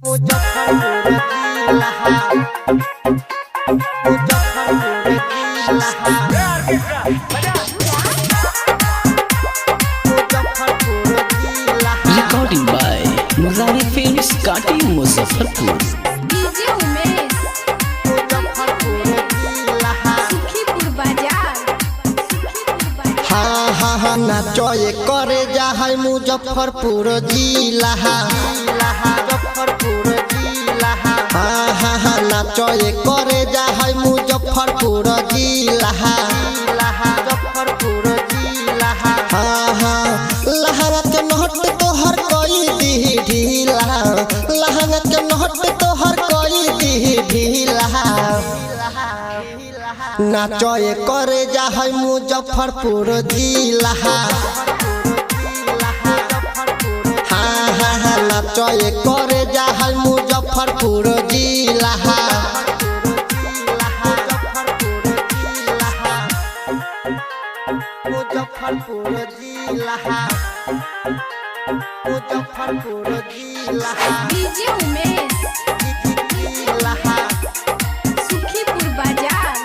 मुजफ्फरपुर जिला मुजफ्फरपुर जिला Recording by Muzari Films, Kati, Muzaffarpur. DJ Umesh Muzaffarpur जिला सुखीपुर बाजार हाँ हाँ हाँ नाचोए करे जा है मुजफ्फरपुर जिला मुजफ्फरपुर जिला हाँ हाँ हाँ नाचोए करे जा है मुजफ्फरपुर जिला मुजफ्फरपुर जिला हाँ हाँ लहंगा के नोट तोहर कोई दी ढीला लहंगा के नोट तोहर कोई दी ढीला नाचोए करे जा है मुजफ्फरपुर जिला हाँ हाँ हाँ नाचोए करे जा है मुजफ्फरपुर जिला मुजफ्फरपुर जिला मुजफ्फरपुर जिला DJ उमेश जिला सुखीपुर बाजार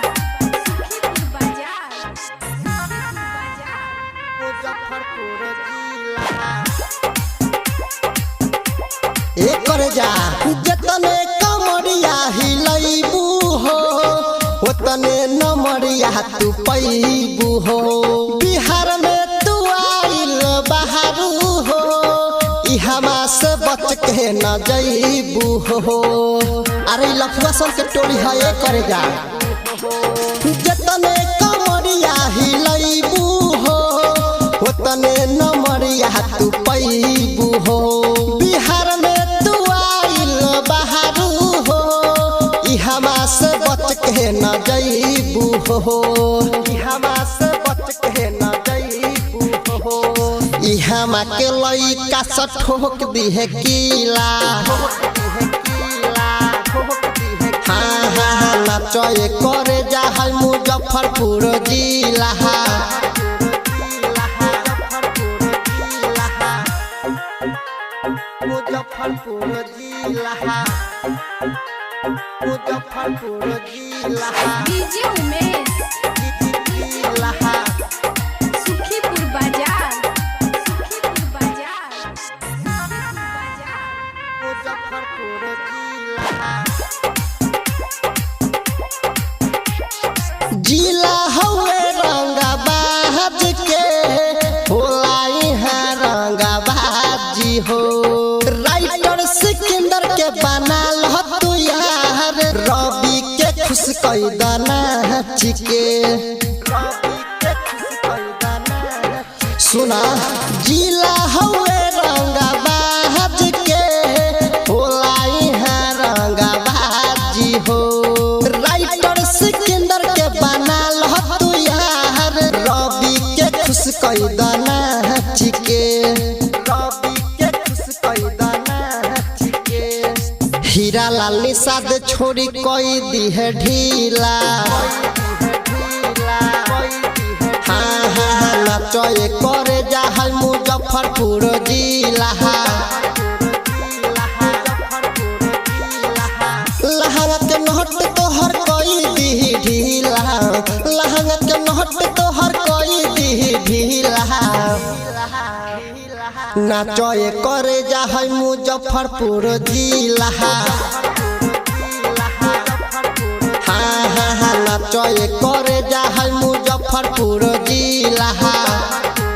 मुजफ्फरपुर जिला एकर जा जतने कमरिया हिलैबू हो ओतने नमरिया तू पैबू हो बिहार में तू आइल बहारू हो इहमा से बच के न जइबू हो अरे लफुआ सब के टोली है एकर जा जतने कमरिया हिलैबू हो ओतने नमरिया तू पैबू हो बिहार में तू आइल बहारू हो इहमा से बच के न जइबू हो इहमा से बच के न जइबू हो इहमा के लइका से ठोक दिहे कीला हाँ हाँ हाँ नाचोए करे जा है मुजफ्फरपुर जिला मुजफ्फरपुर जिला मुजफ्फरपुर जिला DJ उमेश जिला सुखीपुर बाजार मुजफ्फरपुर जिला जिला हवे रंगाबाज के होला यहाँ रंगाबाजी हो राइटर सिकंदर के बनाल हो तू यार रवि के खुश कई दाना चिके सुना जिला हवे रंगाबाज के होला यहाँ रंगाबाजी हो राइटर सिकंदर के बनाल हो तू यार रवि के खुश कई दाना चिके रवि के खुश कई दाना चिके हीरा लाल निषाद छोड़ी कोई दी है ढीला हाँ हाँ हाँ नाचोए करे जा है मुजफ्फरपुर जिला लहंगा के नोट तोहर कोई दी ढीला लहंगा के नोट तोहर कोई दी ढीला नाचोए करे जा है मुजफ्फरपुर जिला हाँ हाँ हाँ नाचोए करे जा है मुजफ्फरपुर